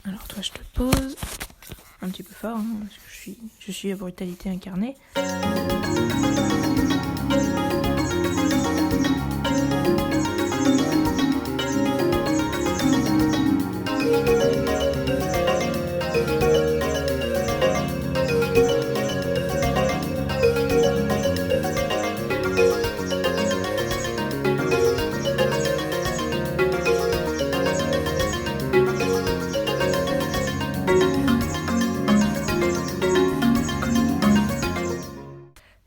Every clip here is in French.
Alors toi je te pose un petit peu fort, hein, parce que je suis la brutalité incarnée.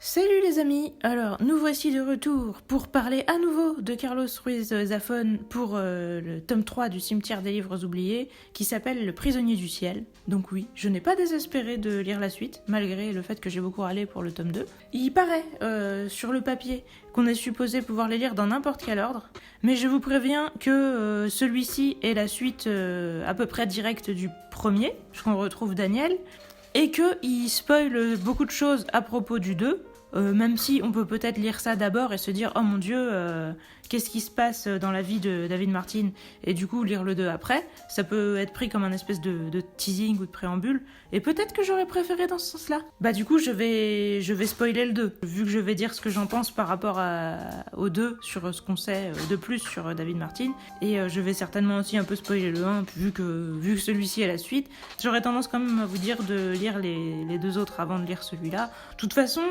Salut les amis, alors nous voici de retour pour parler à nouveau de Carlos Ruiz Zafón pour le tome 3 du Cimetière des Livres Oubliés qui s'appelle Le Prisonnier du Ciel. Donc oui, je n'ai pas désespéré de lire la suite, malgré le fait que j'ai beaucoup râlé pour le tome 2. Il paraît sur le papier qu'on est supposé pouvoir les lire dans n'importe quel ordre, mais je vous préviens que celui-ci est la suite à peu près directe du premier, puisqu'on retrouve Daniel, et qu'il spoil beaucoup de choses à propos du 2, même si on peut peut-être lire ça d'abord et se dire « Oh mon Dieu, qu'est-ce qui se passe dans la vie de David Martin ?» et du coup lire le 2 après. Ça peut être pris comme un espèce de teasing ou de préambule, et peut-être que j'aurais préféré dans ce sens-là. Bah du coup, je vais spoiler le 2, vu que je vais dire ce que j'en pense par rapport au 2, sur ce qu'on sait de plus sur David Martin, et je vais certainement aussi un peu spoiler le 1, vu que celui-ci est la suite. J'aurais tendance quand même à vous dire de lire les deux autres avant de lire celui-là. De toute façon,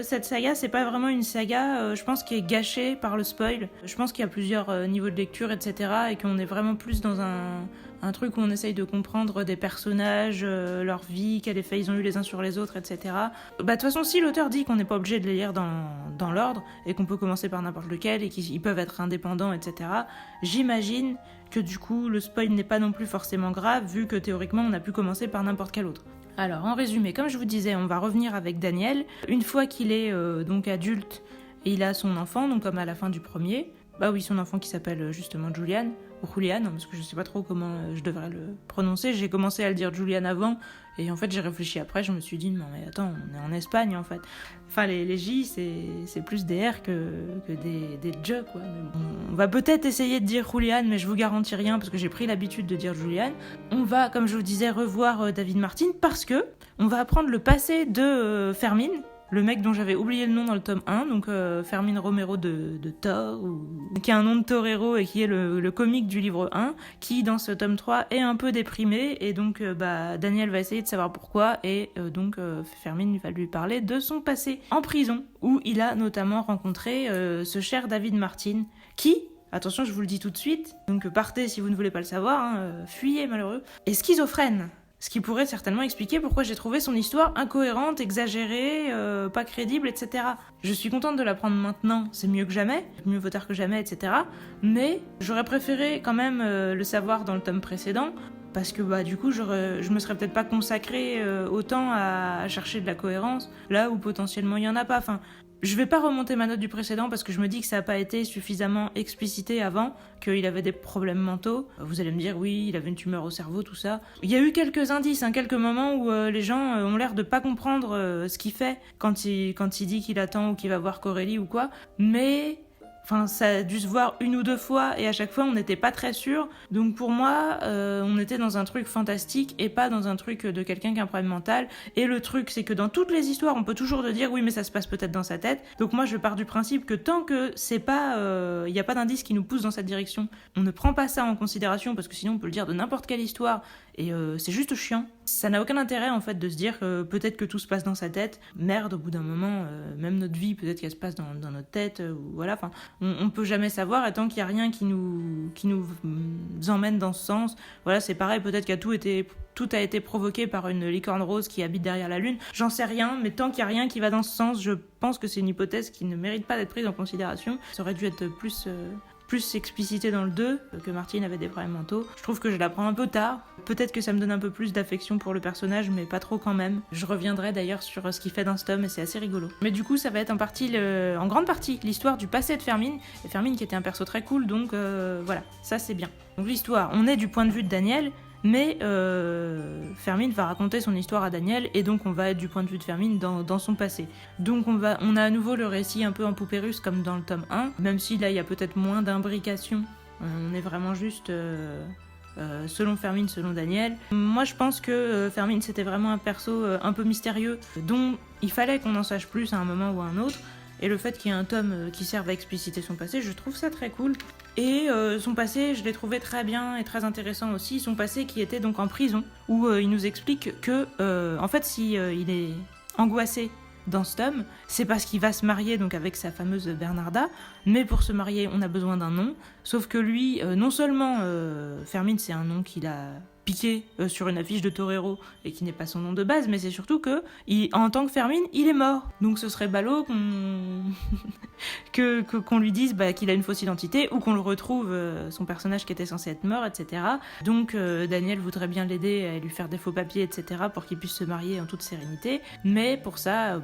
cette saga, c'est pas vraiment une saga, je pense, qui est gâchée par le spoil. Je pense qu'il y a plusieurs niveaux de lecture, etc. et qu'on est vraiment plus dans un truc où on essaye de comprendre des personnages, leur vie, quel effet ils ont eu les uns sur les autres, etc. Bah, de toute façon, si l'auteur dit qu'on n'est pas obligé de les lire dans l'ordre, et qu'on peut commencer par n'importe lequel, et qu'ils peuvent être indépendants, etc., j'imagine que du coup, le spoil n'est pas non plus forcément grave, vu que théoriquement, on a pu commencer par n'importe quel autre. Alors, en résumé, comme je vous disais, on va revenir avec Daniel. Une fois qu'il est donc adulte, et il a son enfant, donc comme à la fin du premier. Bah oui, son enfant qui s'appelle justement Julian, ou Julian, parce que je sais pas trop comment je devrais le prononcer. J'ai commencé à le dire Julian avant, et en fait j'ai réfléchi après, je me suis dit, non mais attends, on est en Espagne en fait. Enfin, les J, c'est plus des R que des J, quoi. Mais bon, on va peut-être essayer de dire Julian, mais je vous garantis rien, parce que j'ai pris l'habitude de dire Julian. On va, comme je vous disais, revoir David Martin, parce que on va apprendre le passé de Fermín, le mec dont j'avais oublié le nom dans le tome 1, donc Fermín Romero de Thor, qui a un nom de torero et qui est le comique du livre 1, qui dans ce tome 3 est un peu déprimé, et donc Daniel va essayer de savoir pourquoi, et donc Fermín va lui parler de son passé en prison, où il a notamment rencontré ce cher David Martin, qui, attention je vous le dis tout de suite, donc partez si vous ne voulez pas le savoir, fuyez malheureux, est schizophrène. Ce qui pourrait certainement expliquer pourquoi j'ai trouvé son histoire incohérente, exagérée, pas crédible, etc. Je suis contente de l'apprendre maintenant, c'est mieux que jamais, mieux vaut tard que jamais, etc. Mais j'aurais préféré quand même le savoir dans le tome précédent, parce que du coup je me serais peut-être pas consacrée autant à chercher de la cohérence, là où potentiellement il y en a pas. Enfin, je vais pas remonter ma note du précédent parce que je me dis que ça a pas été suffisamment explicité avant, qu'il avait des problèmes mentaux. Vous allez me dire, oui, il avait une tumeur au cerveau, tout ça. Il y a eu quelques indices, quelques moments où les gens ont l'air de pas comprendre ce qu'il fait quand il dit qu'il attend ou qu'il va voir Corélie ou quoi, mais... Enfin, ça a dû se voir une ou deux fois, et à chaque fois, on n'était pas très sûr. Donc pour moi, on était dans un truc fantastique, et pas dans un truc de quelqu'un qui a un problème mental. Et le truc, c'est que dans toutes les histoires, on peut toujours dire, oui, mais ça se passe peut-être dans sa tête. Donc moi, je pars du principe que tant que c'est pas... y a pas d'indice qui nous pousse dans cette direction, on ne prend pas ça en considération, parce que sinon, on peut le dire de n'importe quelle histoire, et c'est juste chiant. Ça n'a aucun intérêt, en fait, de se dire que peut-être que tout se passe dans sa tête. Merde, au bout d'un moment, même notre vie, peut-être qu'elle se passe dans notre tête, ou voilà, enfin... On peut jamais savoir, et tant qu'il y a rien qui nous emmène dans ce sens, voilà, c'est pareil, peut-être que tout a été provoqué par une licorne rose qui habite derrière la lune, j'en sais rien, mais tant qu'il y a rien qui va dans ce sens, je pense que c'est une hypothèse qui ne mérite pas d'être prise en considération. Ça aurait dû être plus explicité dans le 2, que Martin avait des problèmes mentaux. Je trouve que je l'apprends un peu tard. Peut-être que ça me donne un peu plus d'affection pour le personnage, mais pas trop quand même. Je reviendrai d'ailleurs sur ce qu'il fait dans ce tome, et c'est assez rigolo. Mais du coup, ça va être en grande partie l'histoire du passé de Fermín, et Fermín qui était un perso très cool, donc voilà, ça c'est bien. Donc l'histoire, on est du point de vue de Daniel, mais Fermín va raconter son histoire à Daniel, et donc on va être du point de vue de Fermín dans son passé. Donc on a à nouveau le récit un peu en poupée russe comme dans le tome 1, même si là il y a peut-être moins d'imbrication. On est vraiment juste selon Fermine, selon Daniel. Moi je pense que Fermine c'était vraiment un perso un peu mystérieux, dont il fallait qu'on en sache plus à un moment ou à un autre, et le fait qu'il y ait un tome qui serve à expliciter son passé, je trouve ça très cool. Et son passé, je l'ai trouvé très bien et très intéressant aussi, son passé qui était donc en prison, où il nous explique que, en fait, si il est angoissé dans ce tome, c'est parce qu'il va se marier donc avec sa fameuse Bernarda, mais pour se marier, on a besoin d'un nom, sauf que lui, non seulement Fermine, c'est un nom qu'il a piqué sur une affiche de Torero et qui n'est pas son nom de base, mais c'est surtout que, en tant que Fermine, il est mort. Donc ce serait ballot qu'on lui dise qu'il a une fausse identité ou qu'on le retrouve, son personnage qui était censé être mort, etc. Donc Daniel voudrait bien l'aider à lui faire des faux papiers, etc. pour qu'il puisse se marier en toute sérénité. Mais pour ça,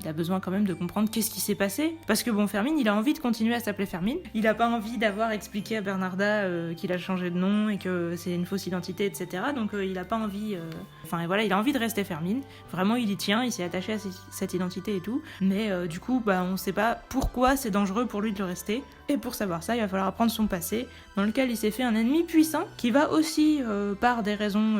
il a besoin quand même de comprendre qu'est-ce qui s'est passé. Parce que Fermine, il a envie de continuer à s'appeler Fermine. Il a pas envie d'avoir expliqué à Bernarda qu'il a changé de nom et que c'est une fausse identité, etc. Donc il a pas envie... il a envie de rester Fermine. Vraiment, il y tient, il s'est attaché à cette identité et tout. Mais du coup, on sait pas pourquoi c'est dangereux pour lui de le rester. Et pour savoir ça, il va falloir apprendre son passé, dans lequel il s'est fait un ennemi puissant, qui va aussi, par des raisons...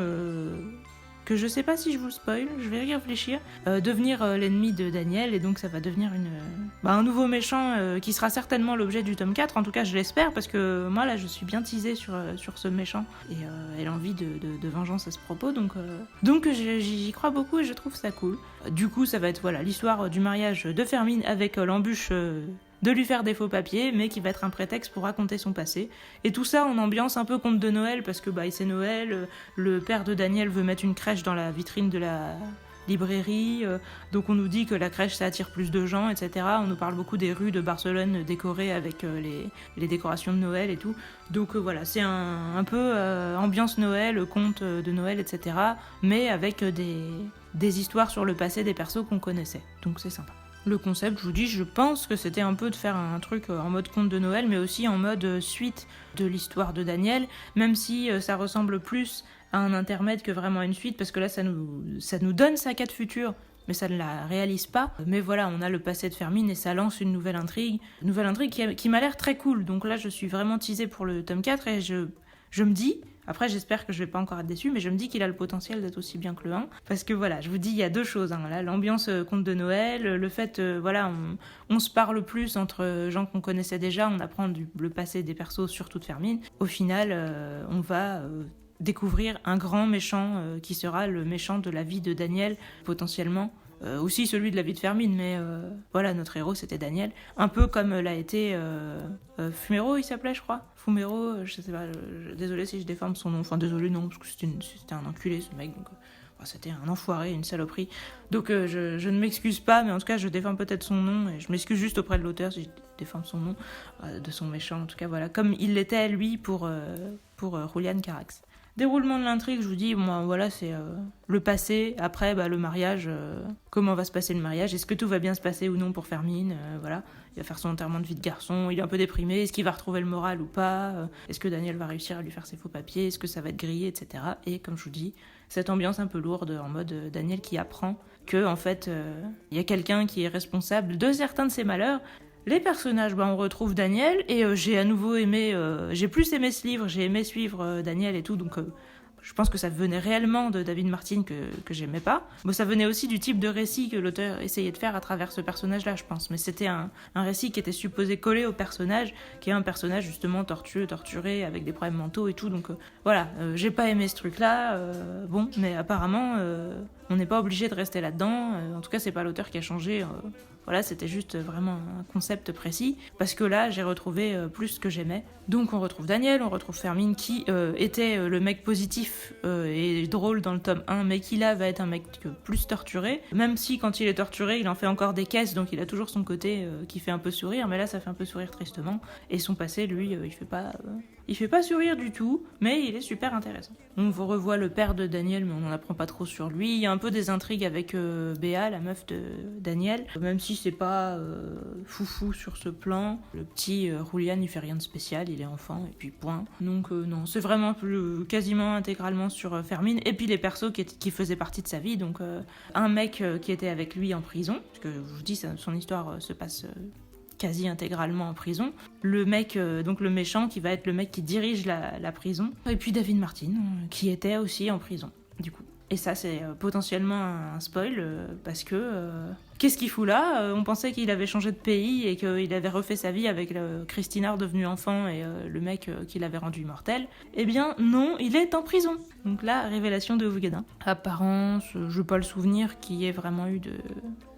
que je sais pas si je vous spoil, je vais y réfléchir, devenir l'ennemi de Daniel, et donc ça va devenir un nouveau méchant qui sera certainement l'objet du tome 4, en tout cas je l'espère, parce que moi là je suis bien teasée sur ce méchant, et l'envie de vengeance à ce propos, donc j'y crois beaucoup et je trouve ça cool. Du coup ça va être l'histoire du mariage de Fermine avec l'embûche de lui faire des faux papiers, mais qui va être un prétexte pour raconter son passé. Et tout ça en ambiance un peu conte de Noël, parce que c'est Noël, le père de Daniel veut mettre une crèche dans la vitrine de la librairie, donc on nous dit que la crèche ça attire plus de gens, etc. On nous parle beaucoup des rues de Barcelone décorées avec les décorations de Noël et tout. Donc c'est un peu ambiance Noël, conte de Noël, etc. Mais avec des histoires sur le passé des persos qu'on connaissait. Donc c'est sympa. Le concept, je vous dis, je pense que c'était un peu de faire un truc en mode conte de Noël, mais aussi en mode suite de l'histoire de Daniel, même si ça ressemble plus à un intermède que vraiment à une suite, parce que là, ça nous donne sa quête future, mais ça ne la réalise pas. Mais voilà, on a le passé de Fermine et ça lance une nouvelle intrigue qui m'a l'air très cool. Donc là, je suis vraiment teasée pour le tome 4 et je me dis... Après, j'espère que je vais pas encore être déçue, mais je me dis qu'il a le potentiel d'être aussi bien que le 1. Parce que je vous dis, il y a deux choses. Là, l'ambiance conte de Noël, le fait, on se parle plus entre gens qu'on connaissait déjà, on apprend le passé des persos, surtout de Fermine. Au final, on va découvrir un grand méchant qui sera le méchant de la vie de Daniel, potentiellement. Aussi celui de la vie de Fermine, mais notre héros c'était Daniel, un peu comme l'a été Fumero, il s'appelait je crois, Fumero, je sais pas, désolé si je déforme son nom, désolé non, parce que c'était un enculé ce mec, donc c'était un enfoiré, une saloperie, donc je ne m'excuse pas, mais en tout cas je déforme peut-être son nom, et je m'excuse juste auprès de l'auteur si je déforme son nom, de son méchant, en tout cas comme il l'était lui pour Julian Carax. Déroulement de l'intrigue, je vous dis, c'est le passé, après le mariage, comment va se passer le mariage, est-ce que tout va bien se passer ou non pour Fermine, il va faire son enterrement de vie de garçon, il est un peu déprimé, est-ce qu'il va retrouver le moral ou pas, est-ce que Daniel va réussir à lui faire ses faux papiers, est-ce que ça va être grillé, etc. Et comme je vous dis, cette ambiance un peu lourde en mode Daniel qui apprend que en fait, il y a quelqu'un qui est responsable de certains de ses malheurs. Les personnages, on retrouve Daniel, et j'ai à nouveau aimé, j'ai plus aimé ce livre, j'ai aimé suivre Daniel et tout, donc je pense que ça venait réellement de David Martin que j'aimais pas. Ça venait aussi du type de récit que l'auteur essayait de faire à travers ce personnage-là, je pense, mais c'était un récit qui était supposé coller au personnage, qui est un personnage justement torturé, avec des problèmes mentaux et tout, donc j'ai pas aimé ce truc-là, mais apparemment, on n'est pas obligé de rester là-dedans, en tout cas c'est pas l'auteur qui a changé, c'était juste vraiment un concept précis, parce que là, j'ai retrouvé plus ce que j'aimais. Donc on retrouve Daniel, on retrouve Fermine, qui était le mec positif et drôle dans le tome 1, mais qui là va être un mec plus torturé, même si quand il est torturé, il en fait encore des caisses, donc il a toujours son côté qui fait un peu sourire, mais là ça fait un peu sourire tristement, et son passé, lui, il fait pas sourire du tout, mais il est super intéressant. On revoit le père de Daniel, mais on n'en apprend pas trop sur lui. Il y a un peu des intrigues avec Béa, la meuf de Daniel, même si c'est pas foufou sur ce plan. Le petit Julian, il fait rien de spécial, il est enfant, et puis point. Donc non, c'est vraiment quasiment intégralement sur Fermine, et puis les persos qui faisaient partie de sa vie, donc un mec qui était avec lui en prison, parce que je vous dis, son histoire se passe quasi intégralement en prison. Le mec, donc le méchant, qui va être le mec qui dirige la prison. Et puis David Martin, qui était aussi en prison, du coup. Et ça, c'est potentiellement un spoil, parce que... qu'est-ce qu'il fout là ? On pensait qu'il avait changé de pays et qu'il avait refait sa vie avec Christina devenue enfant et le mec qui l'avait rendu immortel. Eh bien, non, il est en prison. Donc là, révélation de Ougedin. Apparence, je n'ai pas le souvenir qu'il y ait vraiment eu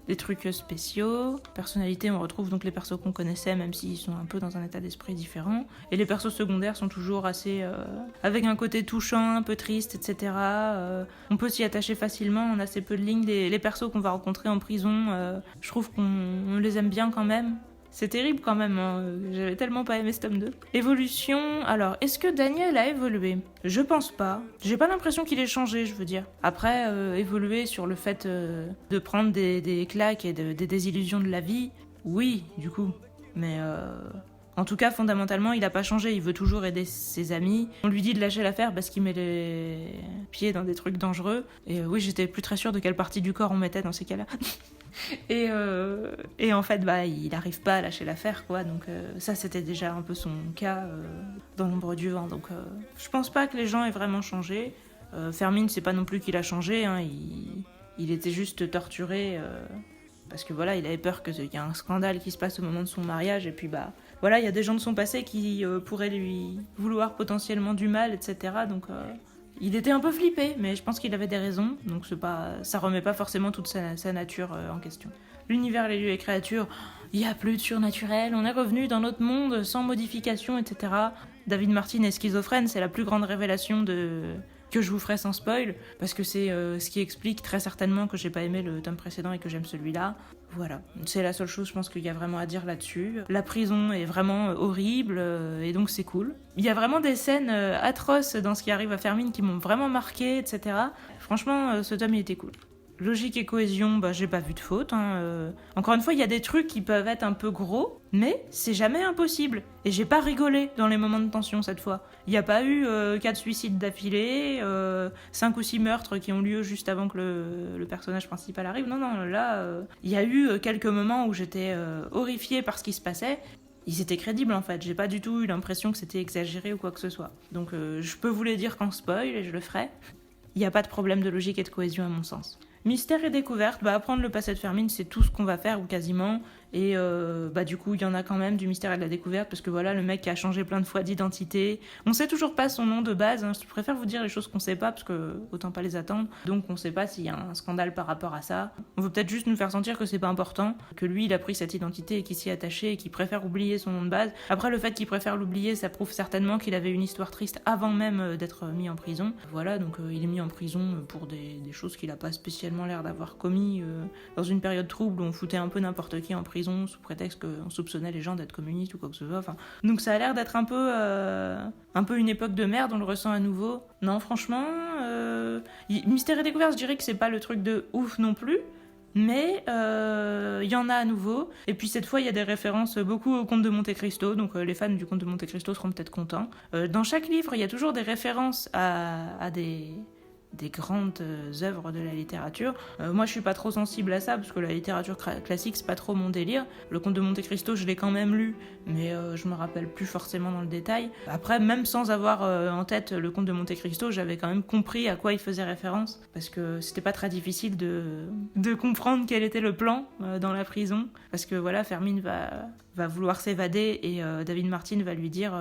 des trucs spéciaux. Personnalité, on retrouve donc les persos qu'on connaissait, même s'ils sont un peu dans un état d'esprit différent. Et les persos secondaires sont toujours assez... avec un côté touchant, un peu triste, etc. On peut s'y attacher facilement, on a assez peu de lignes. Les persos qu'on va rencontrer en prison, je trouve qu'on les aime bien quand même. C'est terrible quand même, hein. J'avais tellement pas aimé ce tome 2. Évolution, alors, est-ce que Daniel a évolué ? Je pense pas. J'ai pas l'impression qu'il ait changé, je veux dire. Après, évoluer sur le fait de prendre des claques et des désillusions de la vie, oui, du coup. Mais en tout cas, fondamentalement, il a pas changé. Il veut toujours aider ses amis. On lui dit de lâcher l'affaire parce qu'il met les pieds dans des trucs dangereux. Et oui, j'étais plus très sûre de quelle partie du corps on mettait dans ces cas-là. Et en fait, il n'arrive pas à lâcher l'affaire, quoi. Donc ça, c'était déjà un peu son cas dans l'ombre du vent. Donc je pense pas que les gens aient vraiment changé. Fermine, c'est pas non plus qu'il a changé, hein. Il était juste torturé parce que voilà, il avait peur qu'il y ait un scandale qui se passe au moment de son mariage. Et puis voilà, il y a des gens de son passé qui pourraient lui vouloir potentiellement du mal, etc. Donc il était un peu flippé, mais je pense qu'il avait des raisons, donc ça remet pas forcément toute sa nature en question. L'univers, les lieux et créatures, il n'y a plus de surnaturel, on est revenu dans notre monde sans modification, etc. David Martin est schizophrène, c'est la plus grande révélation que je vous ferai sans spoil, parce que c'est ce qui explique très certainement que j'ai pas aimé le tome précédent et que j'aime celui-là. Voilà, c'est la seule chose, je pense qu'il y a vraiment à dire là-dessus. La prison est vraiment horrible, et donc c'est cool. Il y a vraiment des scènes atroces dans ce qui arrive à Fermine qui m'ont vraiment marqué, etc. Franchement, ce tome, il était cool. Logique et cohésion, j'ai pas vu de faute. Encore une fois, il y a des trucs qui peuvent être un peu gros, mais c'est jamais impossible. Et j'ai pas rigolé dans les moments de tension cette fois. Il n'y a pas eu 4 suicides d'affilée, 5 ou 6 meurtres qui ont lieu juste avant que le personnage principal arrive. Non, là, il y a eu quelques moments où j'étais horrifiée par ce qui se passait. Ils étaient crédibles en fait, j'ai pas du tout eu l'impression que c'était exagéré ou quoi que ce soit. Donc je peux vous les dire qu'en spoil, et je le ferai. Il n'y a pas de problème de logique et de cohésion à mon sens. Mystère et découverte, apprendre le passé de Fermine, c'est tout ce qu'on va faire, ou quasiment. Et du coup, il y en a quand même du mystère et de la découverte, parce que voilà, le mec qui a changé plein de fois d'identité. On sait toujours pas son nom de base, hein. Je préfère vous dire les choses qu'on sait pas, parce que autant pas les attendre. Donc on sait pas s'il y a un scandale par rapport à ça. On veut peut-être juste nous faire sentir que c'est pas important, que lui, il a pris cette identité et qu'il s'y est attaché et qu'il préfère oublier son nom de base. Après, le fait qu'il préfère l'oublier, ça prouve certainement qu'il avait une histoire triste avant même d'être mis en prison. Voilà, donc il est mis en prison pour des choses qu'il a pas spécialement l'air d'avoir commis dans une période trouble où on foutait un peu n'importe qui en prison sous prétexte qu'on soupçonnait les gens d'être communistes ou quoi que ce soit. Enfin, donc ça a l'air d'être un peu une époque de merde, on le ressent à nouveau. Non, franchement, Mystère et découverte, je dirais que c'est pas le truc de ouf non plus, mais il y en a à nouveau. Et puis cette fois, il y a des références beaucoup au Comte de Monte Cristo, donc les fans du Comte de Monte Cristo seront peut-être contents. Dans chaque livre, il y a toujours des références à des grandes œuvres de la littérature. Moi, je suis pas trop sensible à ça, parce que la littérature classique, c'est pas trop mon délire. Le Comte de Monte Cristo, je l'ai quand même lu, mais je me rappelle plus forcément dans le détail. Après, même sans avoir en tête le Comte de Monte Cristo, j'avais quand même compris à quoi il faisait référence, parce que c'était pas très difficile de comprendre quel était le plan dans la prison, parce que voilà, Fermine va vouloir s'évader, et David Martin va lui dire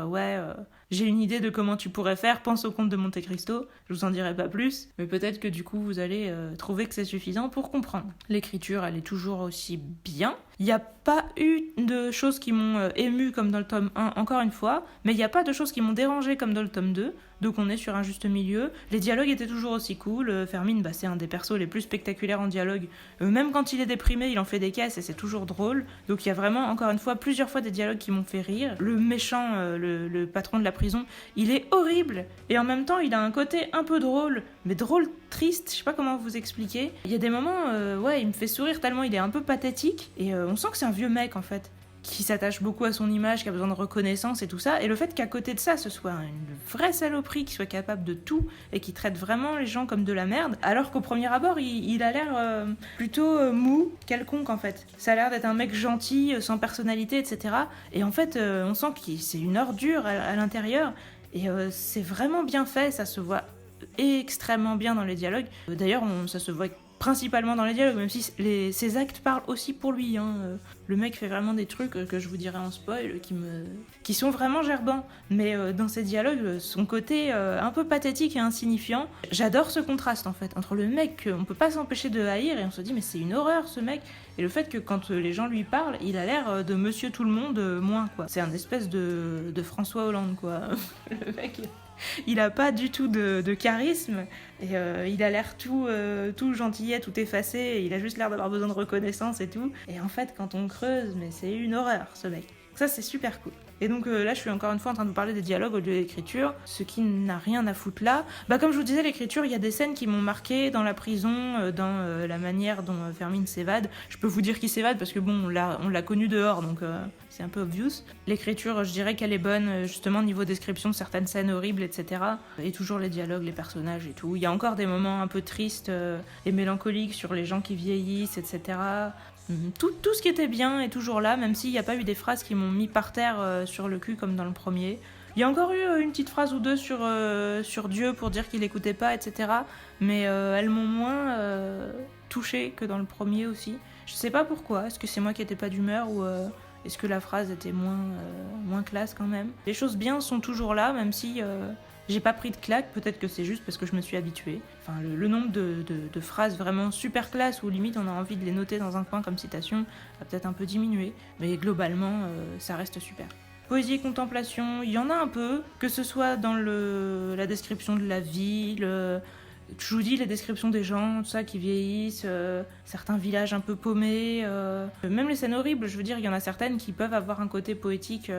j'ai une idée de comment tu pourrais faire, pense au Comte de Monte Cristo. Je vous en dirai pas plus, mais peut-être que du coup vous allez trouver que c'est suffisant pour comprendre. L'écriture, elle est toujours aussi bien. Il n'y a pas eu de choses qui m'ont ému comme dans le tome 1, encore une fois, mais il n'y a pas de choses qui m'ont dérangé comme dans le tome 2, donc on est sur un juste milieu. Les dialogues étaient toujours aussi cool. Fermine, c'est un des persos les plus spectaculaires en dialogue. Même quand il est déprimé, il en fait des caisses et c'est toujours drôle. Donc il y a vraiment, encore une fois, plusieurs fois des dialogues qui m'ont fait rire. Le méchant, le patron de la prison, il est horrible, et en même temps il a un côté un peu drôle, mais drôle triste, je sais pas comment vous expliquer. Il y a des moments, il me fait sourire tellement il est un peu pathétique, et on sent que c'est un vieux mec en fait. qui s'attache beaucoup à son image, qui a besoin de reconnaissance et tout ça, et le fait qu'à côté de ça, ce soit une vraie saloperie, qui soit capable de tout, et qui traite vraiment les gens comme de la merde, alors qu'au premier abord, il a l'air plutôt mou, quelconque en fait. Ça a l'air d'être un mec gentil, sans personnalité, etc. Et en fait, on sent que c'est une ordure à l'intérieur, et c'est vraiment bien fait, ça se voit extrêmement bien dans les dialogues. D'ailleurs, ça se voit principalement dans les dialogues, même si ses actes parlent aussi pour lui. Le mec fait vraiment des trucs que je vous dirai en spoil, qui sont vraiment gerbants. Mais dans ses dialogues, son côté un peu pathétique et insignifiant, j'adore ce contraste en fait, entre le mec qu'on peut pas s'empêcher de haïr et on se dit mais c'est une horreur ce mec, et le fait que quand les gens lui parlent, il a l'air de monsieur tout le monde moins quoi. C'est un espèce de François Hollande quoi. Le mec... Il a pas du tout de charisme et il a l'air tout gentillet, tout effacé, et il a juste l'air d'avoir besoin de reconnaissance et tout. Et en fait, quand on creuse, mais c'est une horreur ce mec. Ça, c'est super cool. Et donc là, je suis encore une fois en train de vous parler des dialogues au lieu de l'écriture, ce qui n'a rien à foutre là. Comme je vous disais, l'écriture, il y a des scènes qui m'ont marqué dans la prison, dans la manière dont Fermine s'évade. Je peux vous dire qu'il s'évade parce que bon, on l'a connu dehors, donc c'est un peu obvious. L'écriture, je dirais qu'elle est bonne, justement, niveau description de certaines scènes horribles, etc. Et toujours les dialogues, les personnages et tout. Il y a encore des moments un peu tristes et mélancoliques sur les gens qui vieillissent, etc. Tout ce qui était bien est toujours là, même s'il n'y a pas eu des phrases qui m'ont mis par terre sur le cul comme dans le premier. Il y a encore eu une petite phrase ou deux sur Dieu pour dire qu'il n'écoutait pas, etc. Mais elles m'ont moins touchée que dans le premier aussi. Je sais pas pourquoi, est-ce que c'est moi qui n'étais pas d'humeur ou est-ce que la phrase était moins classe quand même. Les choses bien sont toujours là, même si... j'ai pas pris de claque, peut-être que c'est juste parce que je me suis habituée. Enfin, le nombre de phrases vraiment super classe où limite on a envie de les noter dans un coin comme citation a peut-être un peu diminué, mais globalement ça reste super. Poésie et contemplation, il y en a un peu, que ce soit dans la description de la ville, je vous dis les descriptions des gens, tout ça qui vieillissent, certains villages un peu paumés, même les scènes horribles, je veux dire, il y en a certaines qui peuvent avoir un côté poétique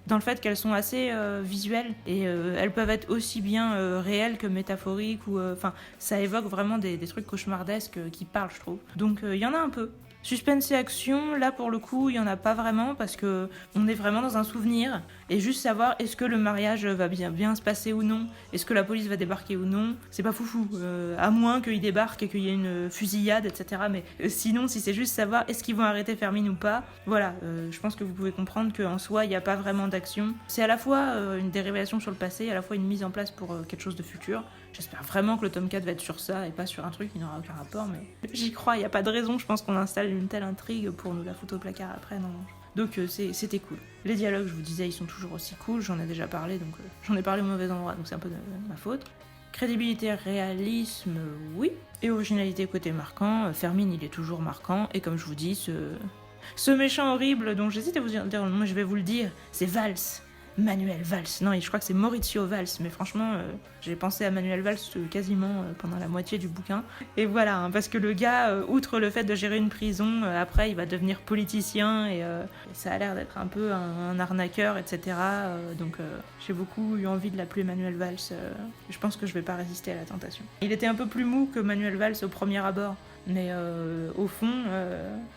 dans le fait qu'elles sont assez visuelles et elles peuvent être aussi bien réelles que métaphoriques ou enfin ça évoque vraiment des trucs cauchemardesques qui parlent, je trouve. Donc il y en a un peu. Suspense et action, là pour le coup, il n'y en a pas vraiment parce que on est vraiment dans un souvenir et juste savoir est-ce que le mariage va bien se passer ou non, est-ce que la police va débarquer ou non, c'est pas foufou, à moins qu'il débarque et qu'il y ait une fusillade, etc. Mais sinon, si c'est juste savoir est-ce qu'ils vont arrêter Fermine ou pas, voilà, je pense que vous pouvez comprendre qu'en soi, il n'y a pas vraiment d'action. C'est à la fois une révélations sur le passé, à la fois une mise en place pour quelque chose de futur. J'espère vraiment que le tome 4 va être sur ça et pas sur un truc qui n'aura aucun rapport, mais j'y crois, il n'y a pas de raison, je pense qu'on installe une telle intrigue pour nous la foutre au placard après, non. Donc c'était cool. Les dialogues, je vous disais, ils sont toujours aussi cool, j'en ai déjà parlé, donc j'en ai parlé au mauvais endroit, donc c'est un peu de ma faute. Crédibilité, réalisme, oui. Et originalité côté marquant, Fermine il est toujours marquant, et comme je vous dis, ce méchant horrible dont j'hésite à vous dire, moi je vais vous le dire, c'est Valls. Manuel Valls, non, je crois que c'est Maurizio Valls, mais franchement, j'ai pensé à Manuel Valls quasiment pendant la moitié du bouquin. Et voilà, hein, parce que le gars, outre le fait de gérer une prison, après il va devenir politicien et ça a l'air d'être un peu un arnaqueur, etc. Donc j'ai beaucoup eu envie de l'appeler Manuel Valls. Je pense que je vais pas résister à la tentation. Il était un peu plus mou que Manuel Valls au premier abord. Mais au fond,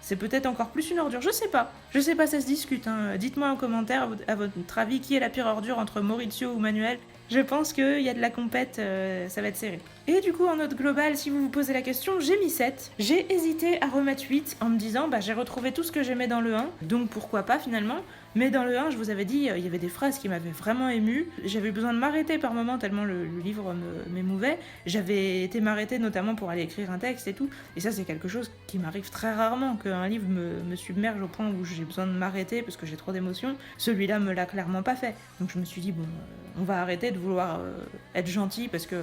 c'est peut-être encore plus une ordure. Je sais pas, ça se discute. Hein. Dites-moi en commentaire, à votre avis, qui est la pire ordure entre Maurizio ou Manuel. Je pense qu'il y a de la compète, ça va être serré. Et du coup, en note globale, si vous vous posez la question, j'ai mis 7. J'ai hésité à remettre 8 en me disant, j'ai retrouvé tout ce que j'aimais dans le 1, donc pourquoi pas finalement. Mais dans le 1, je vous avais dit, il y avait des phrases qui m'avaient vraiment émue. J'avais besoin de m'arrêter par moments tellement le livre m'émouvait. J'avais été m'arrêter notamment pour aller écrire un texte et tout. Et ça, c'est quelque chose qui m'arrive très rarement, qu'un livre me submerge au point où j'ai besoin de m'arrêter parce que j'ai trop d'émotions. Celui-là me l'a clairement pas fait. Donc je me suis dit, on va arrêter de vouloir être gentil parce que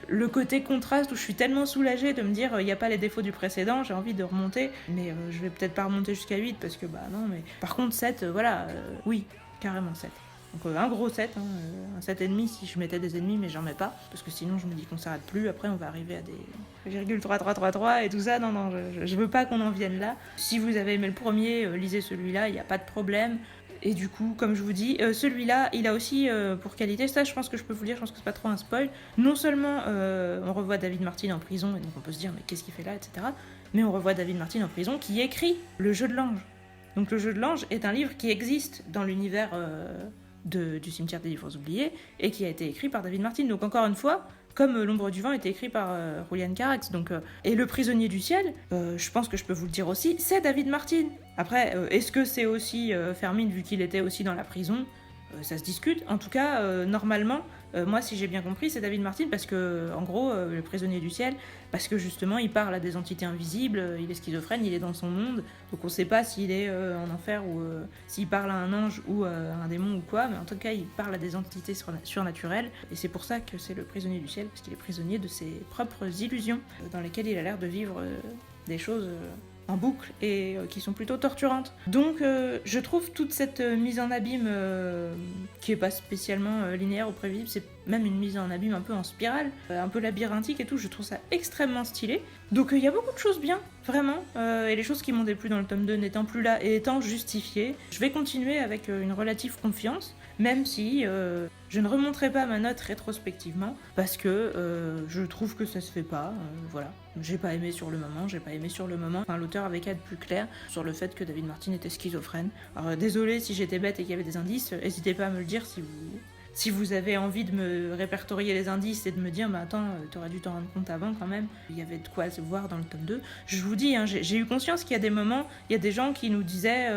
le côté contraste où je suis tellement soulagée de me dire il n'y a pas les défauts du précédent, j'ai envie de remonter, mais je vais peut-être pas remonter jusqu'à 8 parce que non, mais par contre 7, voilà, oui, carrément 7. Donc un gros 7, un 7,5 si je mettais des ennemis, mais j'en mets pas, parce que sinon je me dis qu'on s'arrête plus, après on va arriver à des 0,3333 et tout ça, non, je veux pas qu'on en vienne là. Si vous avez aimé le premier, lisez celui-là, il n'y a pas de problème. Et du coup, comme je vous dis, celui-là, il a aussi pour qualité, ça je pense que je peux vous le dire, je pense que c'est pas trop un spoil, non seulement on revoit David Martin en prison, et donc on peut se dire mais qu'est-ce qu'il fait là, etc. Mais on revoit David Martin en prison qui écrit Le Jeu de l'Ange. Donc le jeu de l'ange est un livre qui existe dans l'univers du cimetière des livres oubliés et qui a été écrit par David Martin. Donc encore une fois, comme L'ombre du vent a été écrit par Julian Carax. Et Le prisonnier du ciel, je pense que je peux vous le dire aussi, c'est David Martin. Après, est-ce que c'est aussi Fermin vu qu'il était aussi dans la prison ? Ça se discute. En tout cas, normalement, moi, si j'ai bien compris, c'est David Martin parce que, en gros, le prisonnier du ciel, parce que justement, il parle à des entités invisibles, il est schizophrène, il est dans son monde, donc on sait pas s'il est en enfer ou s'il parle à un ange ou à un démon ou quoi, mais en tout cas, il parle à des entités surnaturelles, et c'est pour ça que c'est le prisonnier du ciel, parce qu'il est prisonnier de ses propres illusions, dans lesquelles il a l'air de vivre des choses en boucle et qui sont plutôt torturantes. Donc je trouve toute cette mise en abîme qui est pas spécialement linéaire ou prévisible, c'est même une mise en abîme un peu en spirale, un peu labyrinthique et tout, je trouve ça extrêmement stylé. Donc il y a beaucoup de choses bien, vraiment, et les choses qui m'ont déplu dans le tome 2 n'étant plus là et étant justifiées, je vais continuer avec une relative confiance, même si je ne remonterai pas ma note rétrospectivement, parce que je trouve que ça se fait pas, voilà. J'ai pas aimé sur le moment, enfin, l'auteur avait qu'à être plus clair sur le fait que David Martin était schizophrène. Alors désolé si j'étais bête et qu'il y avait des indices, n'hésitez pas à me le dire si vous avez envie de me répertorier les indices et de me dire bah attends, t'aurais dû t'en rendre compte avant quand même, il y avait de quoi se voir dans le tome 2. Je vous dis, hein, j'ai eu conscience qu'il y a des moments, il y a des gens qui nous disaient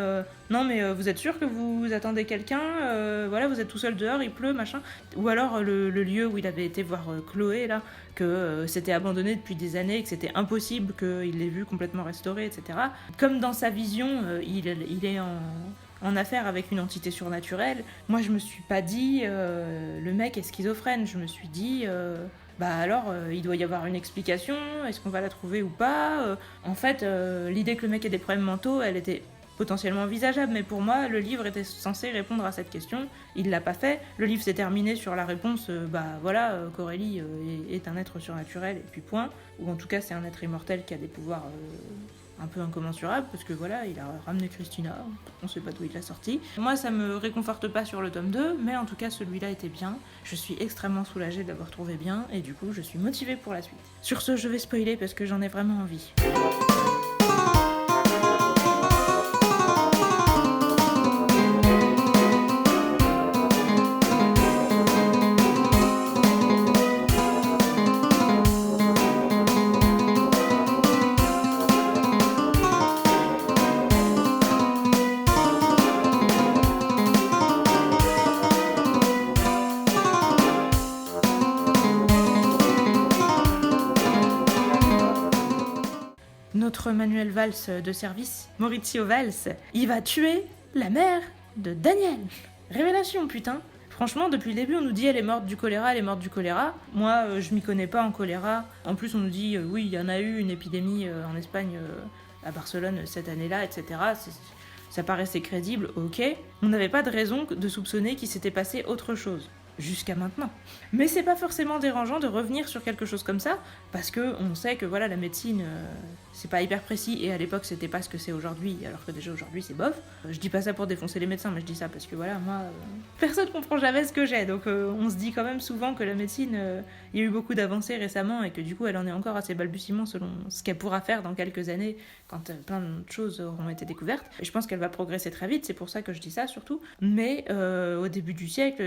non mais vous êtes sûr que vous attendez quelqu'un, voilà vous êtes tout seul dehors, il pleut, machin. Ou alors le lieu où il avait été voir Chloé là, que c'était abandonné depuis des années, que c'était impossible qu'il l'ait vu complètement restauré, etc. Comme dans sa vision, il est en affaire avec une entité surnaturelle, moi je me suis pas dit le mec est schizophrène, je me suis dit bah alors il doit y avoir une explication, est-ce qu'on va la trouver ou pas, en fait l'idée que le mec ait des problèmes mentaux elle était potentiellement envisageable, mais pour moi le livre était censé répondre à cette question, il l'a pas fait, le livre s'est terminé sur la réponse bah voilà, Corélie est un être surnaturel et puis point, ou en tout cas c'est un être immortel qui a des pouvoirs un peu incommensurables, parce que voilà, il a ramené Christina, on sait pas d'où il l'a sorti. Moi, ça me réconforte pas sur le tome 2, mais en tout cas, celui-là était bien. Je suis extrêmement soulagée de l'avoir trouvé bien, et du coup, je suis motivée pour la suite. Sur ce, je vais spoiler parce que j'en ai vraiment envie. Notre Manuel Valls de service, Maurizio Valls, il va tuer la mère de Daniel. Révélation, putain. Franchement, depuis le début, on nous dit elle est morte du choléra, elle est morte du choléra. Moi, je m'y connais pas en choléra. En plus, on nous dit oui, il y en a eu une épidémie en Espagne, à Barcelone cette année-là, etc. Ça paraissait crédible, ok. On n'avait pas de raison de soupçonner qu'il s'était passé autre chose. Jusqu'à maintenant. Mais c'est pas forcément dérangeant de revenir sur quelque chose comme ça, parce que on sait que voilà, la médecine, c'est pas hyper précis, et à l'époque c'était pas ce que c'est aujourd'hui, alors que déjà aujourd'hui c'est bof. Je dis pas ça pour défoncer les médecins, mais je dis ça parce que voilà, moi, personne comprend jamais ce que j'ai, donc on se dit quand même souvent que la médecine, il y a eu beaucoup d'avancées récemment, et que du coup elle en est encore à ses balbutiements selon ce qu'elle pourra faire dans quelques années, quand plein de choses auront été découvertes. Et je pense qu'elle va progresser très vite, c'est pour ça que je dis ça surtout. Mais au début du siècle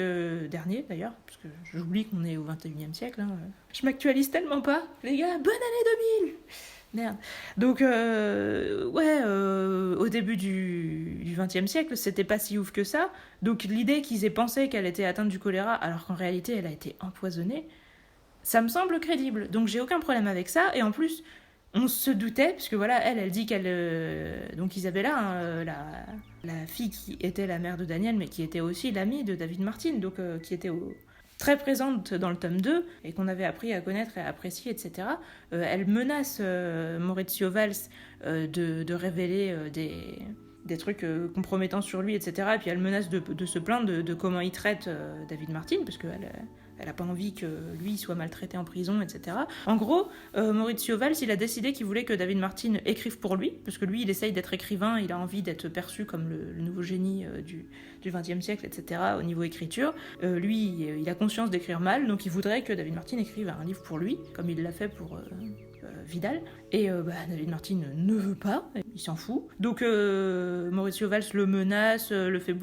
dernier, d'ailleurs, parce que j'oublie qu'on est au 21e siècle, hein. Je m'actualise tellement pas. Les gars, bonne année 2000 ! Merde. Donc, au début du 20e siècle, c'était pas si ouf que ça. Donc l'idée qu'ils aient pensé qu'elle était atteinte du choléra, alors qu'en réalité elle a été empoisonnée, ça me semble crédible. Donc j'ai aucun problème avec ça. Et en plus, on se doutait, puisque voilà, elle dit qu'elle... donc Isabella, hein, la fille qui était la mère de Daniel, mais qui était aussi l'amie de David Martin, donc qui était très présente dans le tome 2, et qu'on avait appris à connaître et à apprécier, etc. Elle menace Maurizio Valls de révéler des trucs compromettants sur lui, etc. Et puis elle menace de se plaindre de comment il traite David Martin, parce qu'elle... Elle n'a pas envie que lui soit maltraité en prison, etc. En gros, Maurizio Valls, il a décidé qu'il voulait que David Martin écrive pour lui, parce que lui, il essaye d'être écrivain, il a envie d'être perçu comme le nouveau génie du XXe siècle, etc. au niveau écriture. Lui, il a conscience d'écrire mal, donc il voudrait que David Martin écrive un livre pour lui, comme il l'a fait pour Vidal. Et David Martin ne veut pas, il s'en fout. Donc Mauricio Valls le menace, le fait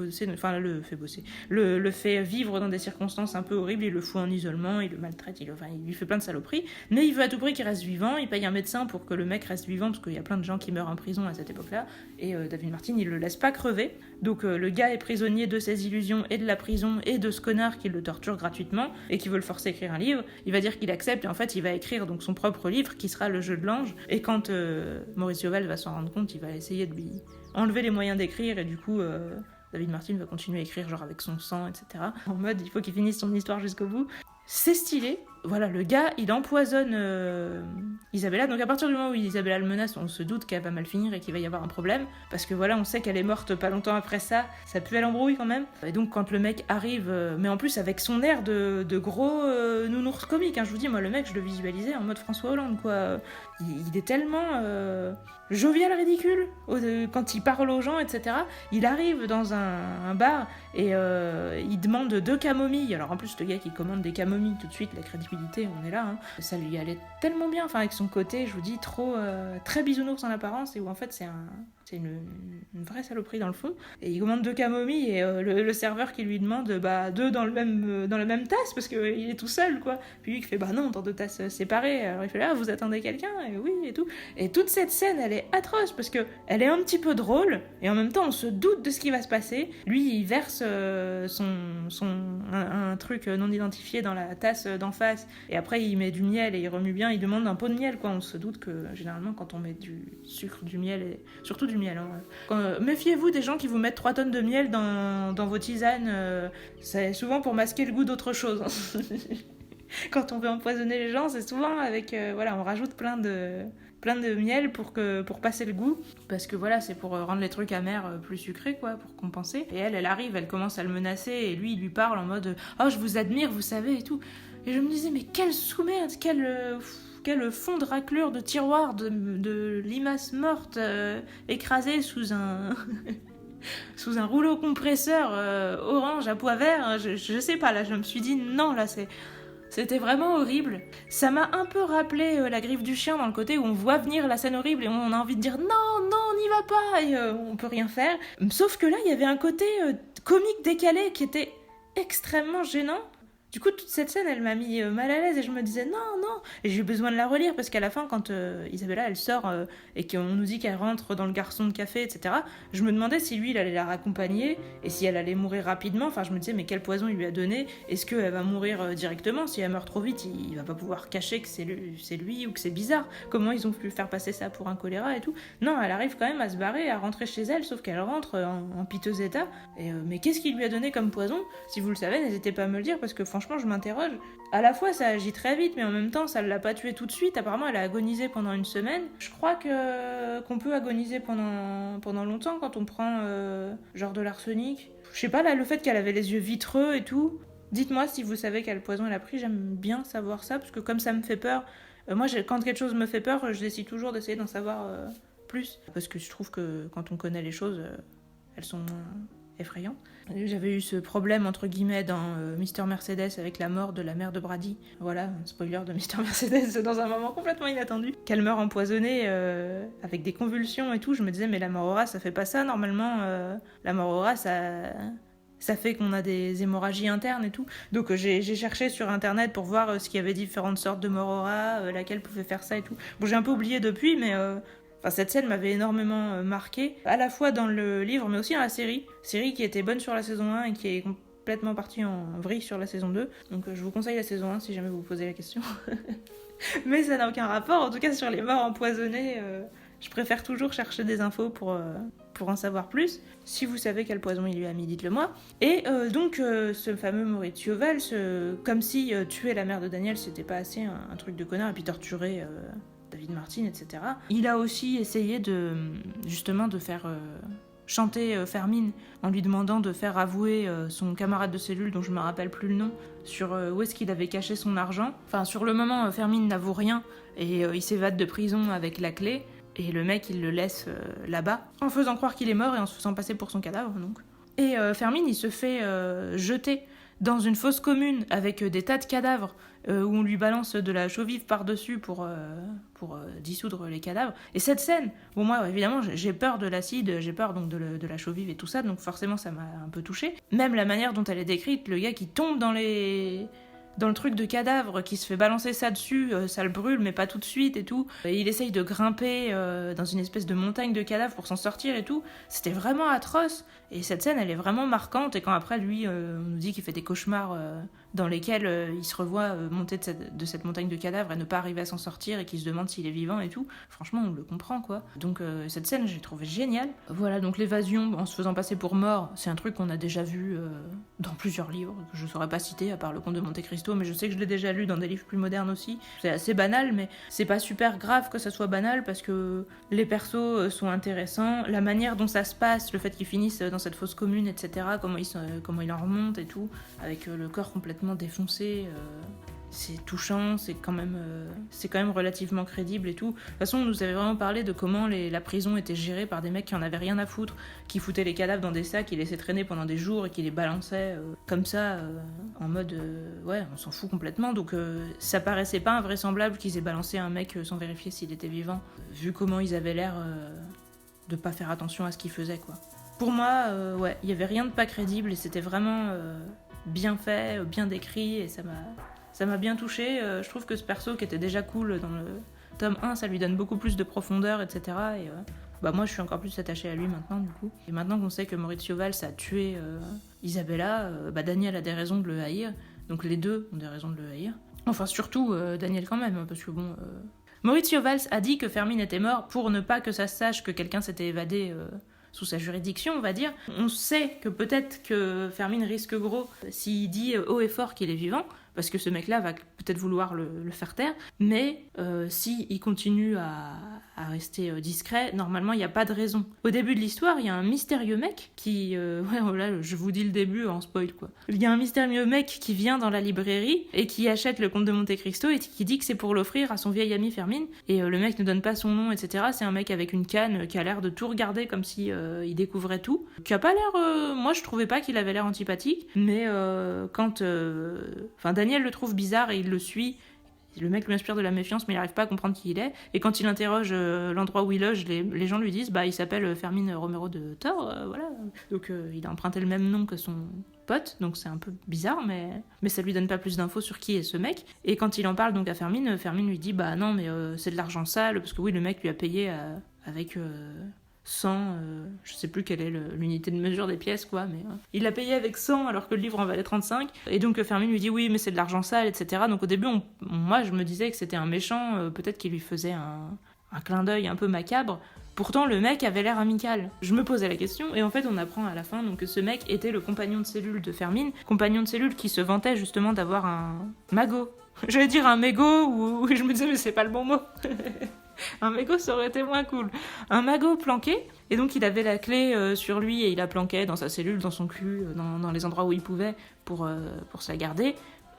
vivre dans des circonstances un peu horribles, il le fout en isolement, il le maltraite, il lui fait plein de saloperies. Mais il veut à tout prix qu'il reste vivant, il paye un médecin pour que le mec reste vivant, parce qu'il y a plein de gens qui meurent en prison à cette époque-là. Et David Martin, il le laisse pas crever. Donc le gars est prisonnier de ses illusions et de la prison et de ce connard qui le torture gratuitement et qui veut le forcer à écrire un livre. Il va dire qu'il accepte et en fait il va écrire donc son propre livre qui sera Le Jeu de l'Ange. Et quand Mauricio Valls va s'en rendre compte, il va essayer de lui enlever les moyens d'écrire et du coup David Martin va continuer à écrire genre avec son sang, etc. En mode il faut qu'il finisse son histoire jusqu'au bout. C'est stylé. Voilà, le gars, il empoisonne Isabella. Donc à partir du moment où Isabella le menace, on se doute qu'elle va mal finir et qu'il va y avoir un problème. Parce que voilà, on sait qu'elle est morte pas longtemps après ça. Ça pue à l'embrouille quand même. Et donc quand le mec arrive, mais en plus avec son air de gros nounours comique. Hein, je vous dis, moi le mec, je le visualisais en mode François Hollande, quoi. Il est tellement jovial, ridicule. Quand il parle aux gens, etc. Il arrive dans un bar et il demande 2 camomilles. Alors en plus, le gars qui commande des camomilles tout de suite, la crédibilité, on est là, hein. Ça lui allait tellement bien, enfin avec son côté, je vous dis, très bisounours en apparence, et où en fait c'est une vraie saloperie dans le fond. Et il commande 2 camomilles et le serveur qui lui demande 2 dans la même tasse parce qu'il est tout seul, quoi. Puis lui qui fait non, dans 2 tasses séparées. Alors il fait vous attendez quelqu'un, et oui, et tout. Et toute cette scène, elle est atroce parce que elle est un petit peu drôle et en même temps on se doute de ce qui va se passer. Lui il verse un truc non identifié dans la tasse d'en face et après il met du miel et il remue bien, il demande un pot de miel, quoi. On se doute que généralement quand on met du sucre, du miel et surtout du miel, hein. Méfiez-vous des gens qui vous mettent 3 tonnes de miel dans vos tisanes, c'est souvent pour masquer le goût d'autre chose, hein. Quand on veut empoisonner les gens, c'est souvent avec on rajoute plein de miel pour passer le goût, parce que voilà, c'est pour rendre les trucs amers plus sucrés, quoi, pour compenser. Et elle arrive, elle commence à le menacer et lui il lui parle en mode oh je vous admire, vous savez, et tout. Et je me disais mais quelle sous-merde, quel fond de raclure de tiroir de limaces mortes écrasées sous un sous un rouleau compresseur orange à pois vert. Je sais pas, là je me suis dit non, là c'était vraiment horrible. Ça m'a un peu rappelé La Griffe du Chien, dans le côté où on voit venir la scène horrible et on a envie de dire non, on n'y va pas, et on peut rien faire. Sauf que là il y avait un côté comique décalé qui était extrêmement gênant. Du coup, toute cette scène, elle m'a mis mal à l'aise et je me disais non. Et j'ai eu besoin de la relire parce qu'à la fin, quand Isabella, elle sort et qu'on nous dit qu'elle rentre dans le garçon de café, etc., je me demandais si lui, il allait la raccompagner et si elle allait mourir rapidement. Enfin, je me disais, mais quel poison il lui a donné ? Est-ce qu'elle va mourir directement ? Si elle meurt trop vite, il va pas pouvoir cacher que c'est lui ou que c'est bizarre. Comment ils ont pu faire passer ça pour un choléra et tout ? Non, elle arrive quand même à se barrer, à rentrer chez elle, sauf qu'elle rentre en piteux état. Et, mais qu'est-ce qu'il lui a donné comme poison ? Si vous le savez, n'hésitez pas à me le dire parce que franchement, je m'interroge. À la fois, ça agit très vite, mais en même temps, ça ne l'a pas tuée tout de suite. Apparemment, elle a agonisé pendant 1 semaine. Je crois qu'on peut agoniser pendant longtemps quand on prend genre de l'arsenic. Je sais pas, là, le fait qu'elle avait les yeux vitreux et tout. Dites-moi si vous savez quel poison elle a pris. J'aime bien savoir ça, parce que comme ça me fait peur, moi, quand quelque chose me fait peur, je décide toujours d'essayer d'en savoir plus. Parce que je trouve que quand on connaît les choses, elles sont moins effrayantes. J'avais eu ce problème entre guillemets dans Mister Mercedes avec la mort de la mère de Brady. Voilà, un spoiler de Mister Mercedes dans un moment complètement inattendu. Qu'elle meurt empoisonnée avec des convulsions et tout. Je me disais mais la mort au rat ça fait pas ça normalement. La mort au rat ça fait qu'on a des hémorragies internes et tout. Donc j'ai cherché sur internet pour voir ce qu'il y avait différentes sortes de mort au rat, laquelle pouvait faire ça et tout. Bon j'ai un peu oublié depuis mais... cette scène m'avait énormément marquée, à la fois dans le livre, mais aussi dans la série. Série qui était bonne sur la saison 1 et qui est complètement partie en vrille sur la saison 2. Donc je vous conseille la saison 1 si jamais vous vous posez la question. Mais ça n'a aucun rapport, en tout cas sur les morts empoisonnées, je préfère toujours chercher des infos pour en savoir plus. Si vous savez quel poison il lui a mis, dites-le moi. Et donc ce fameux Mauricio Valls, comme si tuer la mère de Daniel c'était pas assez un truc de connard, et puis torturer... David Martin, etc. Il a aussi essayé de faire chanter Fermine en lui demandant de faire avouer son camarade de cellule, dont je me rappelle plus le nom, sur où est-ce qu'il avait caché son argent. Enfin, sur le moment, Fermine n'avoue rien et il s'évade de prison avec la clé. Et le mec, il le laisse là-bas, en faisant croire qu'il est mort et en se faisant passer pour son cadavre, donc. Et Fermine, il se fait jeter dans une fosse commune avec des tas de cadavres où on lui balance de la chaux vive par-dessus pour dissoudre les cadavres. Et cette scène, bon moi évidemment j'ai peur de l'acide, j'ai peur donc de la chaux vive et tout ça, donc forcément ça m'a un peu touchée. Même la manière dont elle est décrite, le gars qui tombe dans le truc de cadavre, qui se fait balancer ça dessus, ça le brûle mais pas tout de suite et tout. Et il essaye de grimper dans une espèce de montagne de cadavres pour s'en sortir et tout. C'était vraiment atroce. Et cette scène, elle est vraiment marquante. Et quand après, lui, on nous dit qu'il fait des cauchemars dans lesquels il se revoit monter de cette montagne de cadavres et ne pas arriver à s'en sortir et qu'il se demande s'il est vivant et tout. Franchement, on le comprend, quoi. Donc cette scène, j'ai trouvé géniale. Voilà, donc l'évasion en se faisant passer pour mort, c'est un truc qu'on a déjà vu dans plusieurs livres, que je ne saurais pas citer, à part Le Comte de Monte Cristo, mais je sais que je l'ai déjà lu dans des livres plus modernes aussi. C'est assez banal, mais c'est pas super grave que ça soit banal, parce que les persos sont intéressants, la manière dont ça se passe, le fait qu'ils finissent dans cette fosse commune, etc., comment il en remonte et tout, avec le corps complètement défoncé, c'est touchant, c'est quand même relativement crédible et tout. De toute façon, on nous avait vraiment parlé de comment la prison était gérée par des mecs qui en avaient rien à foutre, qui foutaient les cadavres dans des sacs, qui laissaient traîner pendant des jours et qui les balançaient comme ça, en mode ouais, on s'en fout complètement. Donc ça paraissait pas invraisemblable qu'ils aient balancé un mec sans vérifier s'il était vivant, vu comment ils avaient l'air de pas faire attention à ce qu'ils faisaient, quoi. Pour moi, ouais, il y avait rien de pas crédible et c'était vraiment bien fait, bien décrit, et ça m'a bien touchée. Je trouve que ce perso qui était déjà cool dans le tome 1, ça lui donne beaucoup plus de profondeur, etc. Et bah moi je suis encore plus attachée à lui maintenant, du coup. Et maintenant qu'on sait que Maurizio Valls a tué Isabella, bah Daniel a des raisons de le haïr. Donc les deux ont des raisons de le haïr. Enfin surtout Daniel quand même, parce que bon... Maurizio Valls a dit que Fermine était mort pour ne pas que ça se sache que quelqu'un s'était évadé sous sa juridiction, on va dire. On sait que peut-être que Fermine risque gros s'il dit haut et fort qu'il est vivant, parce que ce mec-là va peut-être vouloir le faire taire, mais s'il continue à rester discret, normalement il n'y a pas de raison. Au début de l'histoire, il y a un mystérieux mec qui... ouais, voilà, je vous dis le début en spoil, quoi. Il y a un mystérieux mec qui vient dans la librairie et qui achète Le Comte de Monte Cristo et qui dit que c'est pour l'offrir à son vieil ami Fermine, et le mec ne donne pas son nom, etc. C'est un mec avec une canne qui a l'air de tout regarder comme si il découvrait tout, qui a pas l'air... moi je trouvais pas qu'il avait l'air antipathique, mais quand... Enfin, Daniel le trouve bizarre et il le suit. Le mec lui inspire de la méfiance, mais il n'arrive pas à comprendre qui il est. Et quand il interroge l'endroit où il loge, les gens lui disent bah il s'appelle Fermine Romero de Thor, voilà. Donc il a emprunté le même nom que son pote, donc c'est un peu bizarre, mais ça lui donne pas plus d'infos sur qui est ce mec. Et quand il en parle donc à Fermine, Fermine lui dit bah non, mais c'est de l'argent sale, parce que oui, le mec lui a payé avec 100, je sais plus quelle est l'unité de mesure des pièces, quoi, mais il l'a payé avec 100 alors que le livre en valait 35, et donc Fermine lui dit oui mais c'est de l'argent sale, etc. Donc au début moi je me disais que c'était un méchant, peut-être qu'il lui faisait un clin d'œil un peu macabre. Pourtant le mec avait l'air amical. Je me posais la question, et en fait on apprend à la fin donc, que ce mec était le compagnon de cellule de Fermine, compagnon de cellule qui se vantait justement d'avoir un magot. J'allais dire un mégot, ou je me disais mais c'est pas le bon mot. Un mégot, ça aurait été moins cool. Un magot planqué, et donc il avait la clé sur lui et il la planquait dans sa cellule, dans son cul, dans les endroits où il pouvait pour se la garder.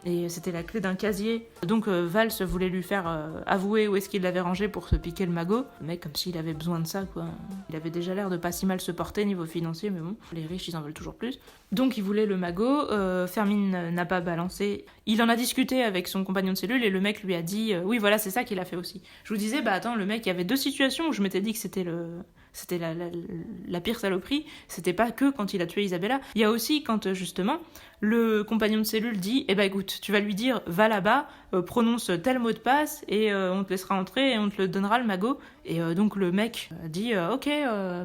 Et c'était la clé d'un casier. Donc Valls voulait lui faire avouer où est-ce qu'il l'avait rangé pour se piquer le magot. Le mec, comme s'il avait besoin de ça, quoi. Il avait déjà l'air de pas si mal se porter niveau financier, mais bon, les riches, ils en veulent toujours plus. Donc il voulait le magot, Fermine n'a pas balancé. Il en a discuté avec son compagnon de cellule et le mec lui a dit oui, voilà, c'est ça qu'il a fait aussi. Je vous disais, bah attends, le mec, il y avait deux situations où je m'étais dit que c'était la pire saloperie. C'était pas que quand il a tué Isabella. Il y a aussi quand, justement, le compagnon de cellule dit eh ben écoute, tu vas lui dire va là-bas, prononce tel mot de passe et on te laissera entrer et on te le donnera le magot. Et donc le mec dit ok,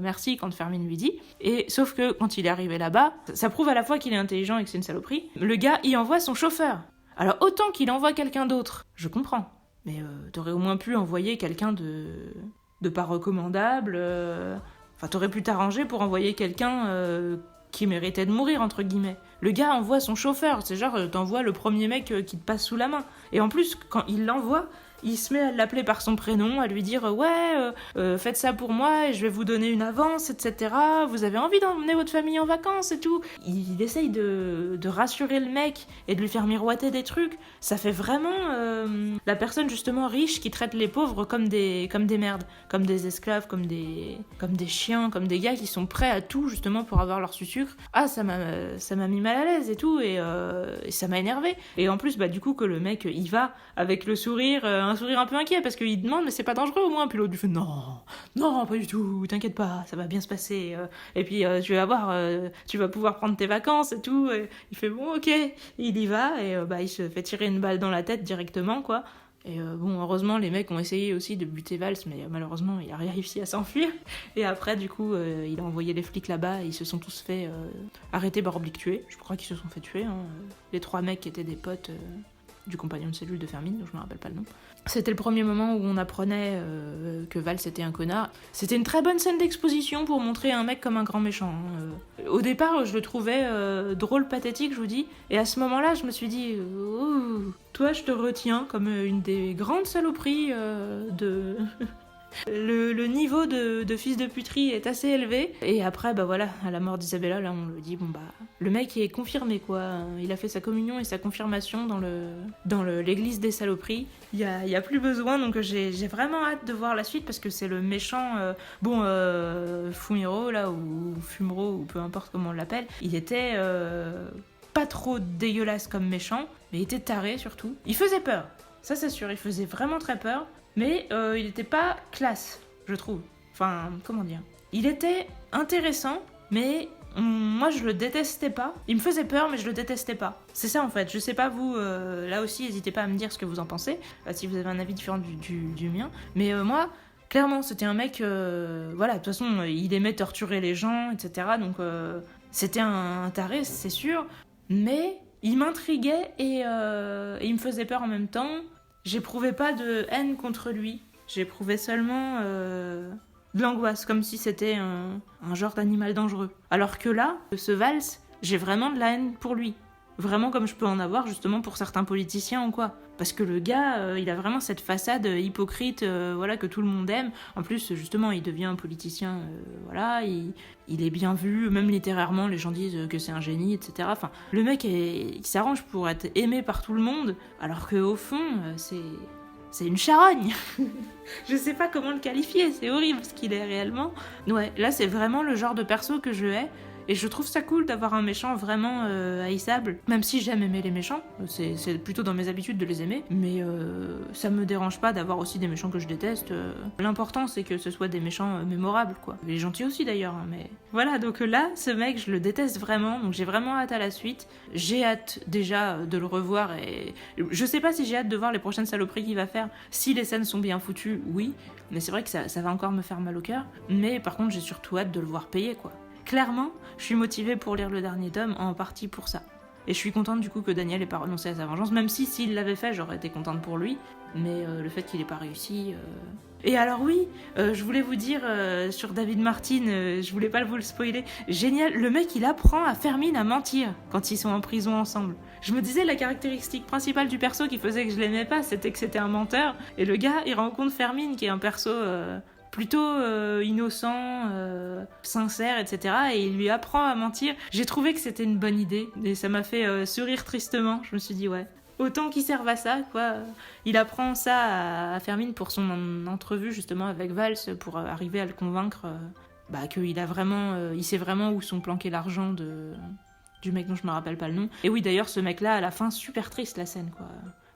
merci quand Fermine lui dit. Et sauf que quand il est arrivé là-bas, ça prouve à la fois qu'il est intelligent et que c'est une saloperie. Le gars, il envoie son chauffeur. Alors autant qu'il envoie quelqu'un d'autre, je comprends. Mais t'aurais au moins pu envoyer quelqu'un de pas recommandable. Enfin, t'aurais pu t'arranger pour envoyer quelqu'un qui méritait de mourir, entre guillemets. Le gars envoie son chauffeur, c'est genre, t'envoies le premier mec qui te passe sous la main. Et en plus, quand il l'envoie, il se met à l'appeler par son prénom, à lui dire faites ça pour moi et je vais vous donner une avance, etc. Vous avez envie d'emmener votre famille en vacances et tout. Il essaye de rassurer le mec et de lui faire miroiter des trucs. Ça fait vraiment la personne justement riche qui traite les pauvres comme des merdes, comme des esclaves, comme des chiens, comme des gars qui sont prêts à tout justement pour avoir leur sucre. Ah, ça m'a mis mal à l'aise et tout, et ça m'a énervé. Et en plus, du coup, que le mec il va avec le sourire, un sourire un peu inquiet parce qu'il demande mais c'est pas dangereux au moins. Puis l'autre lui fait non, pas du tout, t'inquiète pas, ça va bien se passer. Et puis tu vas voir, tu vas pouvoir prendre tes vacances et tout. Et il fait bon, ok, il y va et il se fait tirer une balle dans la tête directement, quoi. Et heureusement, les mecs ont essayé aussi de buter Valls, mais malheureusement, il a réussi à s'enfuir. Et après, du coup, il a envoyé les flics là-bas et ils se sont tous fait arrêter, oblique tuer. Je crois qu'ils se sont fait tuer. Les 3 mecs qui étaient des potes du compagnon de cellule de Fermine, dont je me rappelle pas le nom. C'était le premier moment où on apprenait que Valls était un connard. C'était une très bonne scène d'exposition pour montrer un mec comme un grand méchant. Au départ, je le trouvais drôle, pathétique, je vous dis. Et à ce moment-là, je me suis dit toi, je te retiens comme une des grandes saloperies de... Le niveau de fils de puterie est assez élevé. Et après, à la mort d'Isabella, là, on le dit, le mec est confirmé, quoi. Il a fait sa communion et sa confirmation dans l'église des saloperies. Il y a plus besoin, donc j'ai vraiment hâte de voir la suite, parce que c'est le méchant, Fumero, là, ou Fumero, ou peu importe comment on l'appelle. Il était pas trop dégueulasse comme méchant, mais il était taré, surtout. Il faisait peur, ça c'est sûr, il faisait vraiment très peur. Mais il était pas classe, je trouve. Enfin, comment dire. Il était intéressant, mais moi je le détestais pas. Il me faisait peur, mais je le détestais pas. C'est ça en fait. Je sais pas vous, là aussi, n'hésitez pas à me dire ce que vous en pensez, si vous avez un avis différent du mien. Mais moi, clairement, c'était un mec, de toute façon, il aimait torturer les gens, etc. Donc c'était un taré, c'est sûr. Mais il m'intriguait et il me faisait peur en même temps. J'éprouvais pas de haine contre lui, j'éprouvais seulement de l'angoisse, comme si c'était un genre d'animal dangereux. Alors que là, ce Valls, j'ai vraiment de la haine pour lui. Vraiment comme je peux en avoir justement pour certains politiciens ou quoi. Parce que le gars, il a vraiment cette façade hypocrite que tout le monde aime. En plus, justement, il devient un politicien, il est bien vu, même littérairement, les gens disent que c'est un génie, etc. Enfin, le mec, il s'arrange pour être aimé par tout le monde, alors qu'au fond, c'est une charogne. Je sais pas comment le qualifier, c'est horrible ce qu'il est réellement. Ouais, là, c'est vraiment le genre de perso que je hais. Et je trouve ça cool d'avoir un méchant vraiment haïssable, même si j'aime aimer les méchants, c'est plutôt dans mes habitudes de les aimer, mais ça me dérange pas d'avoir aussi des méchants que je déteste. L'important c'est que ce soit des méchants mémorables, quoi. Les gentils aussi d'ailleurs, mais... Voilà, donc là, ce mec, je le déteste vraiment, donc j'ai vraiment hâte à la suite. J'ai hâte déjà de le revoir, et je sais pas si j'ai hâte de voir les prochaines saloperies qu'il va faire. Si les scènes sont bien foutues, oui, mais c'est vrai que ça va encore me faire mal au cœur, mais par contre j'ai surtout hâte de le voir payer, quoi. Clairement, je suis motivée pour lire le dernier tome, en partie pour ça. Et je suis contente du coup que Daniel ait pas renoncé à sa vengeance, même si s'il l'avait fait, j'aurais été contente pour lui. Mais le fait qu'il ait pas réussi... Et alors oui, je voulais vous dire sur David Martin, je voulais pas vous le spoiler, génial, le mec il apprend à Fermine à mentir quand ils sont en prison ensemble. Je me disais la caractéristique principale du perso qui faisait que je l'aimais pas, c'était que c'était un menteur. Et le gars, il rencontre Fermine qui est un perso... plutôt innocent, sincère, etc. Et il lui apprend à mentir. J'ai trouvé que c'était une bonne idée et ça m'a fait sourire tristement. Je me suis dit ouais, autant qu'il serve à ça, quoi. Il apprend ça à Fermine pour son entrevue justement avec Valls pour arriver à le convaincre qu'il a vraiment, il sait vraiment où sont planqués l'argent du mec dont je me rappelle pas le nom. Et oui d'ailleurs ce mec-là à la fin super triste la scène, quoi.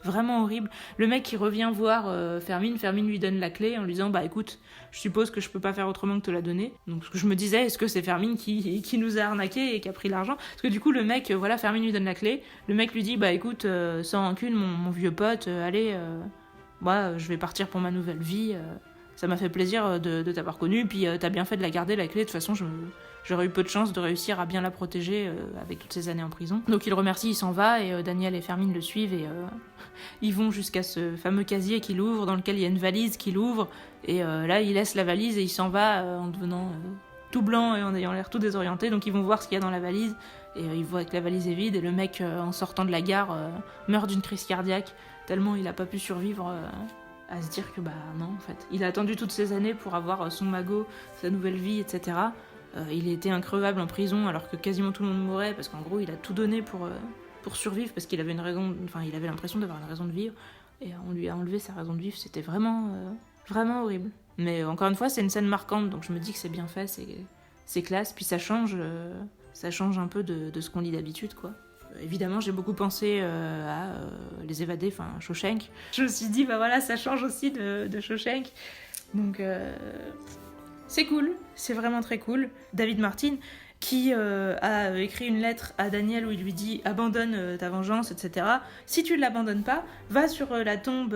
Vraiment horrible. Le mec qui revient voir Fermine lui donne la clé en lui disant écoute, je suppose que je peux pas faire autrement que te la donner. Donc ce que je me disais, est-ce que c'est Fermine qui nous a arnaqué et qui a pris l'argent? Parce que du coup le mec, Fermine lui donne la clé, le mec lui dit écoute, sans rancune mon vieux pote, allez, moi je vais partir pour ma nouvelle vie, ça m'a fait plaisir de t'avoir connu, puis t'as bien fait de la garder la clé, de toute façon j'aurais eu peu de chance de réussir à bien la protéger avec toutes ces années en prison. Donc il remercie, il s'en va, et Daniel et Fermine le suivent, et ils vont jusqu'à ce fameux casier qu'il ouvre, dans lequel il y a une valise qu'il ouvre, et là il laisse la valise et il s'en va en devenant tout blanc et en ayant l'air tout désorienté. Donc ils vont voir ce qu'il y a dans la valise, et ils voient que la valise est vide, et le mec en sortant de la gare meurt d'une crise cardiaque, tellement il a pas pu survivre à se dire que bah non, en fait. Il a attendu toutes ces années pour avoir son magot, sa nouvelle vie, etc. Il était increvable en prison alors que quasiment tout le monde mourait parce qu'en gros il a tout donné pour survivre parce qu'il avait une raison, enfin il avait l'impression d'avoir une raison de vivre et on lui a enlevé sa raison de vivre, c'était vraiment horrible. Mais encore une fois c'est une scène marquante donc je me dis que c'est bien fait, c'est classe, puis ça change un peu de ce qu'on lit d'habitude quoi. Évidemment j'ai beaucoup pensé à Les Évadés, enfin Shawshank. Je me suis dit bah voilà ça change aussi de Shawshank donc c'est cool, c'est vraiment très cool. David Martin, qui a écrit une lettre à Daniel où il lui dit « Abandonne ta vengeance, etc. Si tu ne l'abandonnes pas, va sur la tombe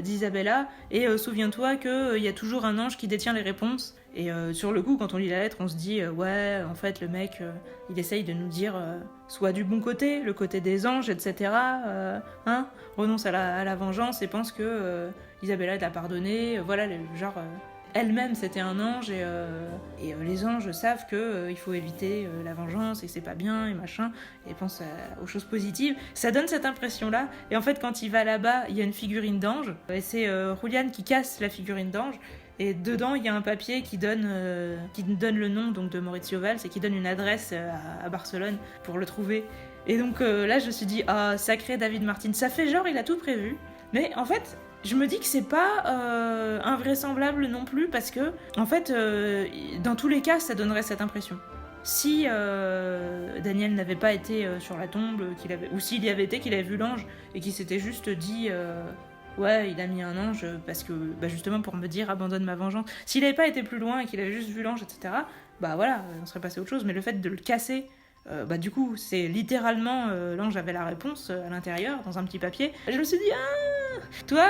d'Isabella et souviens-toi qu'il y a toujours un ange qui détient les réponses. » Et sur le coup, quand on lit la lettre, on se dit « Ouais, en fait, le mec, il essaye de nous dire soit du bon côté, le côté des anges, etc. Renonce à la vengeance et pense que Isabella t'a pardonné. Voilà, genre... elle-même c'était un ange et les anges savent que il faut éviter la vengeance et que c'est pas bien et machin et pensent aux choses positives. Ça donne cette impression là et en fait quand il va là-bas il y a une figurine d'ange et c'est Julian qui casse la figurine d'ange et dedans il y a un papier qui donne le nom donc de Maurizio Valls et qui donne une adresse à Barcelone pour le trouver. Et donc là je me suis dit ah sacré David Martin, ça fait genre il a tout prévu mais en fait je me dis que c'est pas invraisemblable non plus parce que, en fait, dans tous les cas, ça donnerait cette impression. Si Daniel n'avait pas été sur la tombe, ou s'il y avait été, qu'il avait vu l'ange et qu'il s'était juste dit ouais, il a mis un ange parce que, bah, justement, pour me dire abandonne ma vengeance. S'il n'avait pas été plus loin et qu'il avait juste vu l'ange, etc., bah voilà, on serait passé à autre chose. Mais le fait de le casser. Bah du coup c'est littéralement l'ange avait la réponse à l'intérieur dans un petit papier. Je me suis dit toi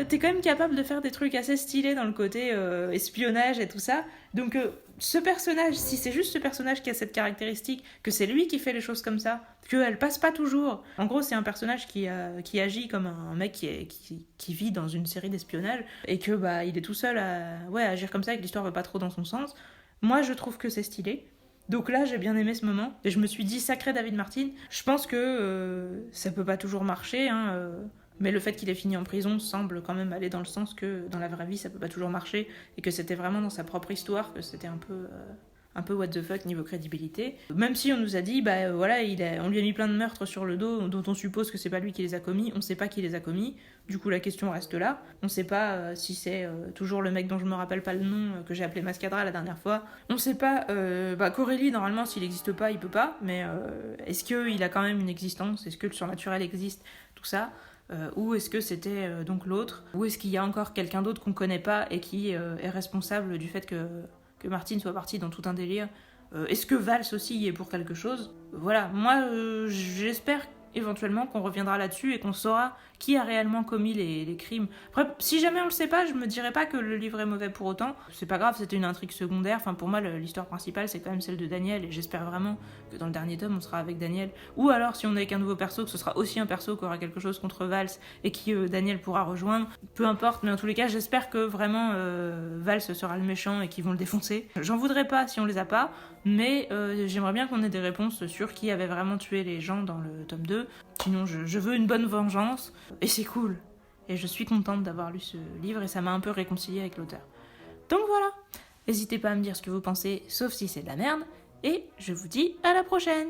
t'es quand même capable de faire des trucs assez stylés dans le côté espionnage et tout ça donc ce personnage, si c'est juste ce personnage qui a cette caractéristique, que c'est lui qui fait les choses comme ça, qu'elle passe pas toujours. En gros c'est un personnage qui agit comme un mec qui vit dans une série d'espionnage et que bah il est tout seul à agir comme ça et que l'histoire va pas trop dans son sens. Moi je trouve que c'est stylé. Donc là, j'ai bien aimé ce moment. Et je me suis dit, sacré David Martin. Je pense que ça peut pas toujours marcher, mais le fait qu'il ait fini en prison semble quand même aller dans le sens que dans la vraie vie, ça peut pas toujours marcher. Et que c'était vraiment dans sa propre histoire, que c'était un peu what the fuck niveau crédibilité. Même si on nous a dit, bah voilà, on lui a mis plein de meurtres sur le dos dont on suppose que c'est pas lui qui les a commis. On sait pas qui les a commis. Du coup, la question reste là. On sait pas si c'est toujours le mec dont je me rappelle pas le nom, que j'ai appelé Mascadra la dernière fois. On sait pas, Corelli, normalement, s'il existe pas, il peut pas, mais est-ce qu'il a quand même une existence ? Est-ce que le surnaturel existe ? Tout ça. Ou est-ce que c'était donc l'autre ? Ou est-ce qu'il y a encore quelqu'un d'autre qu'on connaît pas et qui est responsable du fait que Martin soit parti dans tout un délire ? Est-ce que Valls aussi y est pour quelque chose ? Voilà, moi j'espère éventuellement qu'on reviendra là-dessus et qu'on saura qui a réellement commis les crimes. Après, si jamais on le sait pas, je me dirais pas que le livre est mauvais pour autant. C'est pas grave, c'était une intrigue secondaire. Enfin, pour moi, l'histoire principale, c'est quand même celle de Daniel et j'espère vraiment que dans le dernier tome, on sera avec Daniel. Ou alors, si on est avec un nouveau perso, que ce sera aussi un perso qui aura quelque chose contre Valls et qui Daniel pourra rejoindre. Peu importe, mais en tous les cas, j'espère que vraiment Valls sera le méchant et qu'ils vont le défoncer. J'en voudrais pas si on les a pas, mais j'aimerais bien qu'on ait des réponses sur qui avait vraiment tué les gens dans le tome 2. Sinon, je veux une bonne vengeance. Et c'est cool. Et je suis contente d'avoir lu ce livre et ça m'a un peu réconciliée avec l'auteur. Donc voilà. N'hésitez pas à me dire ce que vous pensez, sauf si c'est de la merde. Et je vous dis à la prochaine.